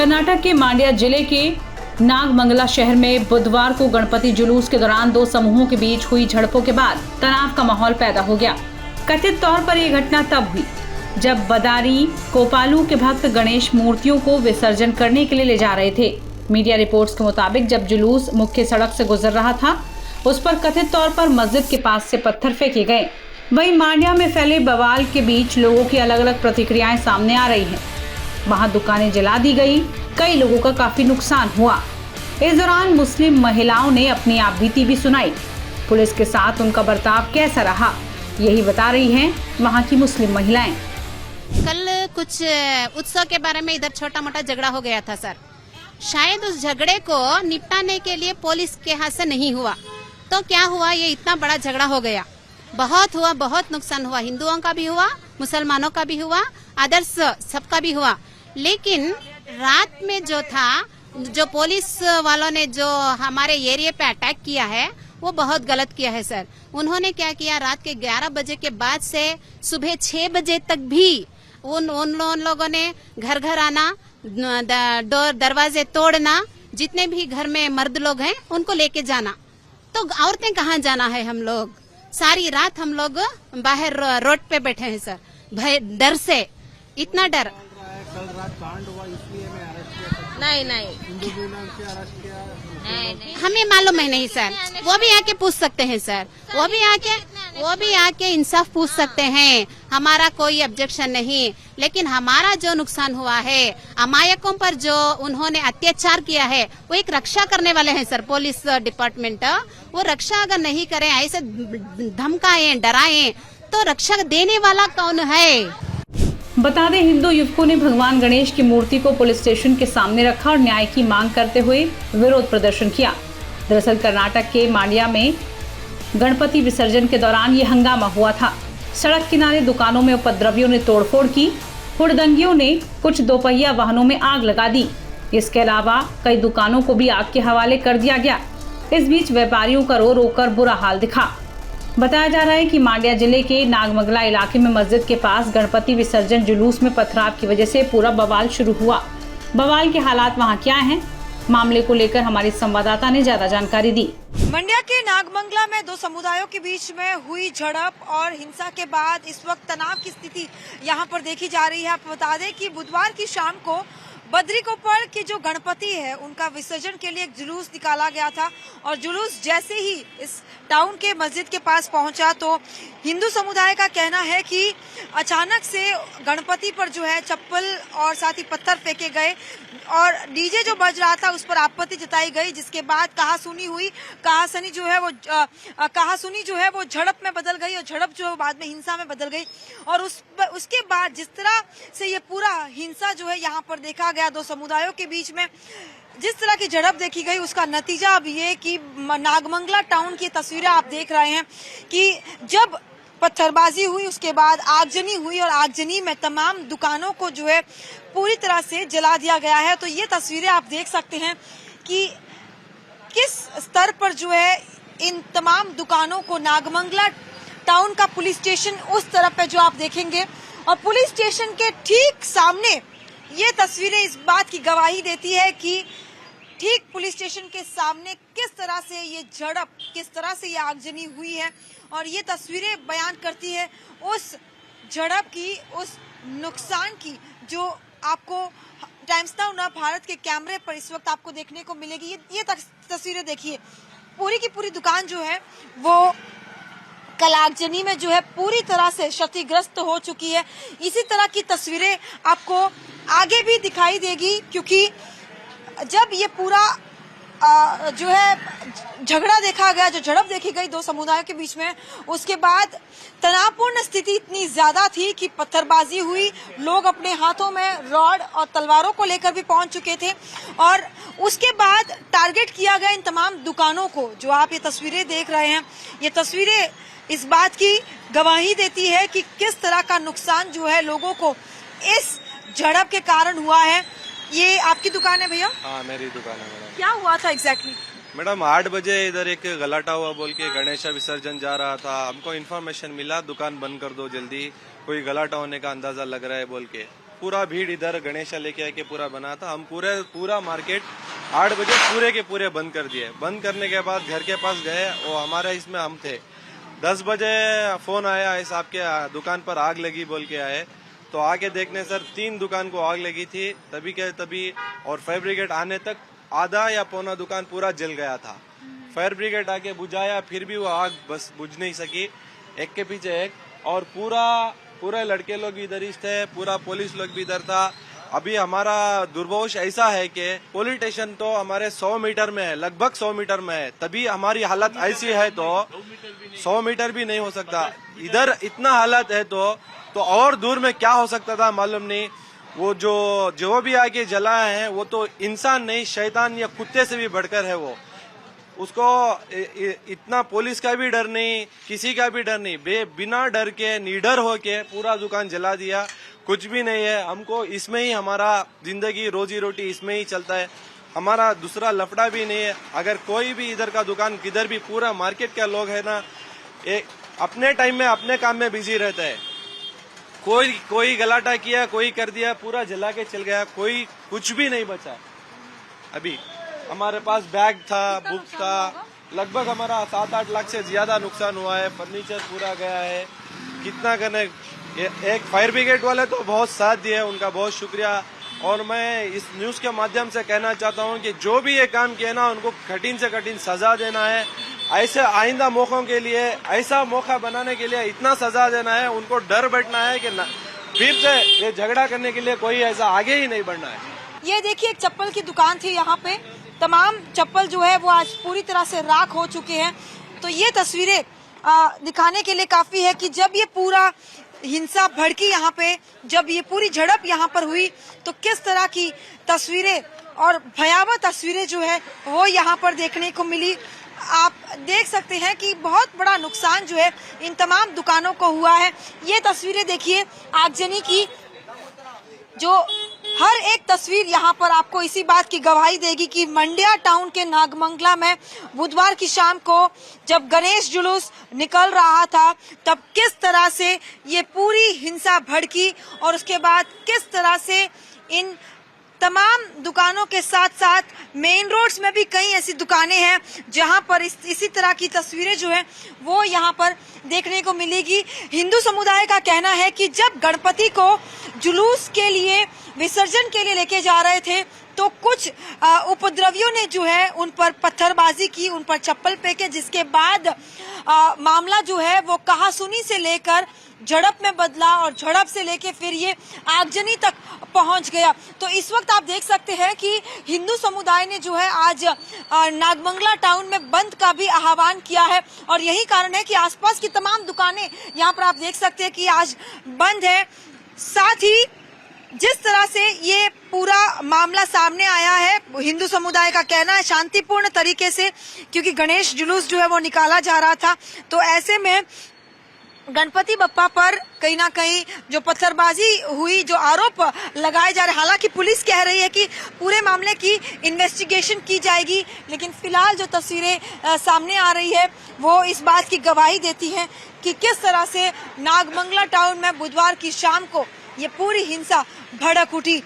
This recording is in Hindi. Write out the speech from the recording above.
कर्नाटक के मांड्या जिले के नागमंगला शहर में बुधवार को गणपति जुलूस के दौरान दो समूहों के बीच हुई झड़पों के बाद तनाव का माहौल पैदा हो गया। कथित तौर पर यह घटना तब हुई जब बदारी कोपालू के भक्त गणेश मूर्तियों को विसर्जन करने के लिए ले जा रहे थे। मीडिया रिपोर्ट्स के मुताबिक जब जुलूस मुख्य सड़क से गुजर रहा था, उस पर कथित तौर पर मस्जिद के पास से पत्थर फेंके गए। वहीं मांड्या में फैले बवाल के बीच लोगों की अलग अलग प्रतिक्रियाएं सामने आ रही हैं। वहां दुकानें जला दी गई, कई लोगों का काफी नुकसान हुआ। इस दौरान मुस्लिम महिलाओं ने अपनी आपबीती भी सुनाई। पुलिस के साथ उनका बर्ताव कैसा रहा, यही बता रही हैं वहां की मुस्लिम महिलाएं। कल कुछ उत्सव के बारे में इधर छोटा मोटा झगड़ा हो गया था सर। शायद उस झगड़े को निपटाने के लिए पुलिस के हाथ से नहीं हुआ, तो क्या हुआ, ये इतना बड़ा झगड़ा हो गया। बहुत हुआ, बहुत नुकसान हुआ, हिंदुओं का भी हुआ, मुसलमानों का भी हुआ, अदर्स सबका भी हुआ। लेकिन रात में जो था, जो पुलिस वालों ने जो हमारे एरिया पे अटैक किया है, वो बहुत गलत किया है सर। उन्होंने क्या किया, रात के 11 बजे के बाद से सुबह 6 बजे तक भी उन लोगों ने घर घर आना, डोर दरवाजे तोड़ना, जितने भी घर में मर्द लोग हैं उनको लेके जाना। तो औरतें कहाँ जाना है, हम लोग सारी रात हम लोग बाहर रोड पे बैठे हैं सर, भय डर से, इतना डर। कल रात कांड हुआ इसलिए मैं अरेस्ट किया। नहीं हिंदू मीनार से अरेस्ट किया। नहीं, हमें मालूम है नहीं सर, वो भी आके पूछ सकते हैं सर, वो भी आके इंसाफ पूछ सकते हैं। हमारा कोई ऑब्जेक्शन नहीं, लेकिन हमारा जो नुकसान हुआ है, अमायकों पर जो उन्होंने अत्याचार किया है, वो एक रक्षा करने वाले हैं सर, पुलिस डिपार्टमेंट। वो रक्षा अगर नहीं करें, ऐसे धमकाएं, डराएं, तो रक्षा देने वाला कौन है। बता दें, हिंदू युवकों ने भगवान गणेश की मूर्ति को पुलिस स्टेशन के सामने रखा और न्याय की मांग करते हुए विरोध प्रदर्शन किया। दरअसल कर्नाटक के मांड्या में गणपति विसर्जन के दौरान ये हंगामा हुआ था। सड़क किनारे दुकानों में उपद्रवियों ने तोड़फोड़ की, हुड़दंगियों ने कुछ दोपहिया वाहनों में आग लगा दी। इसके अलावा कई दुकानों को भी आग के हवाले कर दिया गया। इस बीच व्यापारियों का रो रो कर बुरा हाल दिखा। बताया जा रहा है कि मांड्या जिले के नागमंगला इलाके में मस्जिद के पास गणपति विसर्जन जुलूस में पथराव की वजह से पूरा बवाल शुरू हुआ। बवाल के हालात वहां क्या हैं, मामले को लेकर हमारी संवाददाता ने ज्यादा जानकारी दी। मंड्या के नागमंगला में दो समुदायों के बीच में हुई झड़प और हिंसा के बाद इस वक्त तनाव की स्थिति यहां पर देखी जा रही है। आपको बता दें कि बुधवार की शाम को बद्री कोपल के जो गणपति है, उनका विसर्जन के लिए एक जुलूस निकाला गया था और जुलूस जैसे ही इस टाउन के मस्जिद के पास पहुंचा तो हिंदू समुदाय का कहना है कि अचानक से गणपति पर जो है चप्पल और साथ ही पत्थर फेंके गए और डीजे जो बज रहा था उस पर आपत्ति जताई गई, जिसके बाद कहासुनी हुई। कहासुनी जो है वो झड़प में बदल गई और झड़प जो है बाद में हिंसा में बदल गई। और उसके बाद जिस तरह से ये पूरा हिंसा जो है यहाँ पर देखा गया, दो समुदायों के बीच में जिस तरह की झड़प देखी गई, उसका नतीजा अब ये कि नागमंगला टाउन की तस्वीरें आप देख रहे हैं कि जब पत्थरबाजी हुई, उसके बाद आगजनी हुई और आगजनी में तमाम दुकानों को जो है पूरी तरह से जला दिया गया है। तो ये तस्वीरें आप देख सकते हैं कि किस स्तर पर जो है इन तमाम दुकानों को नागमंगला टाउन का पुलिस स्टेशन उस तरफ पे जो आप देखेंगे और पुलिस स्टेशन के ठीक सामने ये तस्वीरें इस बात की गवाही देती है कि ठीक पुलिस स्टेशन के सामने किस तरह से ये झड़प, किस तरह से ये आगजनी हुई है और ये तस्वीरें बयान करती है उस झड़प की, उस नुकसान की जो आपको टाइम्स नाउ भारत के कैमरे पर इस वक्त आपको देखने को मिलेगी। ये तस्वीरें देखिए, पूरी की पूरी दुकान जो है वो कल आगजनी में जो है पूरी तरह से क्षतिग्रस्त हो चुकी है। इसी तरह की तस्वीरें आपको आगे भी दिखाई देगी, क्योंकि जब ये पूरा जो है झगड़ा देखा गया, जो झड़प देखी गई दो समुदायों के बीच में, उसके बाद तनावपूर्ण स्थिति इतनी ज्यादा थी कि पत्थरबाजी हुई, लोग अपने हाथों में रॉड और तलवारों को लेकर भी पहुंच चुके थे और उसके बाद टारगेट किया गया इन तमाम दुकानों को। जो आप ये तस्वीरें देख रहे हैं, ये तस्वीरें इस बात की गवाही देती है कि किस तरह का नुकसान जो है लोगों को इस झड़प के कारण हुआ है। ये आपकी दुकान है भैया? हाँ, मेरी दुकान है मैडम। क्या हुआ था एग्जैक्टली? मैडम 8 बजे इधर एक गलाटा हुआ बोल के गणेश विसर्जन जा रहा था। हमको इन्फॉर्मेशन मिला दुकान बंद कर दो जल्दी, कोई गलाटा होने का अंदाजा लग रहा है बोल के। पूरा भीड़ इधर गणेशा लेके आके पूरा बना था। हम पूरा मार्केट 8 बजे पूरे के पूरे बंद कर दिए। बंद करने के बाद घर के पास गए, वो हमारे इसमें हम थे। 10 बजे फोन आया, इस आपके दुकान पर आग लगी बोल के आए। तो आके देखने सर 3 दुकान को आग लगी थी तभी के तभी, और फायर ब्रिगेड आने तक आधा या पौना दुकान पूरा जल गया था। फायर ब्रिगेड आके बुझाया, फिर भी वो आग बस बुझ नहीं सकी, एक के पीछे एक। और पूरा लड़के लोग भी इधर ही थे, पूरा पुलिस लोग भी इधर था। अभी हमारा दुर्भाग्य ऐसा है कि पुलिस स्टेशन तो हमारे 100 मीटर में है, लगभग 100 मीटर में है, तभी हमारी हालत ऐसी है। तो 100 मीटर भी नहीं हो सकता, इधर इतना हालत है तो और दूर में क्या हो सकता था मालूम नहीं। वो जो भी आके जलाए हैं वो तो इंसान नहीं, शैतान या कुत्ते से भी बढ़कर है। वो उसको इतना पुलिस का भी डर नहीं, किसी का भी डर नहीं, बिना डर के निडर होके पूरा दुकान जला दिया। कुछ भी नहीं है, हमको इसमें ही हमारा जिंदगी रोजी रोटी इसमें ही चलता है, हमारा दूसरा लफड़ा भी नहीं है। अगर कोई भी इधर का दुकान किधर भी, पूरा मार्केट का लोग है ना, अपने टाइम में अपने काम में बिजी रहता है। कोई गलाटा किया, कोई कर दिया, पूरा जला के चल गया, कोई कुछ भी नहीं बचा। अभी हमारे पास बैग था, बुक्स था, लगभग हमारा 7-8 लाख से ज्यादा नुकसान हुआ है। फर्नीचर पूरा गया है। कितना करने, एक फायर ब्रिगेड वाले तो बहुत साथ दिए, उनका बहुत शुक्रिया। और मैं इस न्यूज के माध्यम से कहना चाहता हूं कि जो भी ये काम किया ना, उनको कठिन से कठिन सजा देना है। ऐसे आइंदा मौकों के लिए, ऐसा मौका बनाने के लिए इतना सजा देना है, उनको डर बैठना है कि फिर से ये झगड़ा करने के लिए कोई ऐसा आगे ही नहीं बढ़ना है। ये देखिए, एक चप्पल की दुकान थी यहाँ पे, तमाम चप्पल जो है वो आज पूरी तरह से राख हो चुके हैं। तो ये तस्वीरें दिखाने के लिए काफी है कि जब ये पूरा हिंसा भड़की यहाँ पे, जब ये पूरी झड़प यहाँ पर हुई, तो किस तरह की तस्वीरें और भयावह तस्वीरें जो है वो यहाँ पर देखने को मिली। आप देख सकते हैं कि बहुत बड़ा नुकसान जो है इन तमाम दुकानों को हुआ है। ये तस्वीरें देखिए आगजनी की, जो हर एक तस्वीर यहाँ पर आपको इसी बात की गवाही देगी कि मंडिया टाउन के नागमंगला में बुधवार की शाम को जब गणेश जुलूस निकल रहा था, तब किस तरह से ये पूरी हिंसा भड़की और उसके बाद किस तरह से इन तमाम दुकानों के साथ साथ मेन रोड्स में भी कई ऐसी दुकानें हैं जहां पर इसी तरह की तस्वीरें जो है वो यहां पर देखने को मिलेगी। हिंदू समुदाय का कहना है कि जब गणपति को जुलूस के लिए, विसर्जन के लिए लेके जा रहे थे, तो कुछ उपद्रवियों ने जो है उन पर पत्थरबाजी की, उन पर चप्पल फेंके, जिसके बाद मामला जो है वो कहासुनी से लेकर झड़प में बदला और झड़प से लेके फिर ये आगजनी तक पहुंच गया। तो इस वक्त आप देख सकते हैं कि हिंदू समुदाय ने जो है आज नागमंगला टाउन में बंद का भी आह्वान किया है और यही कारण है कि आसपास की तमाम दुकानें यहाँ पर आप देख सकते हैं कि आज बंद है। साथ ही जिस तरह से ये पूरा मामला सामने आया है, हिंदू समुदाय का कहना है शांतिपूर्ण तरीके से, क्योंकि गणेश जुलूस जो है वो निकाला जा रहा था, तो ऐसे में गणपति बप्पा पर कहीं ना कहीं जो पत्थरबाजी हुई, जो आरोप लगाए जा रहे, हालांकि पुलिस कह रही है कि पूरे मामले की इन्वेस्टिगेशन की जाएगी, लेकिन फिलहाल जो तस्वीरें सामने आ रही है वो इस बात की गवाही देती है कि किस तरह से नागमंगला टाउन में बुधवार की शाम को ये पूरी हिंसा भड़क उठी।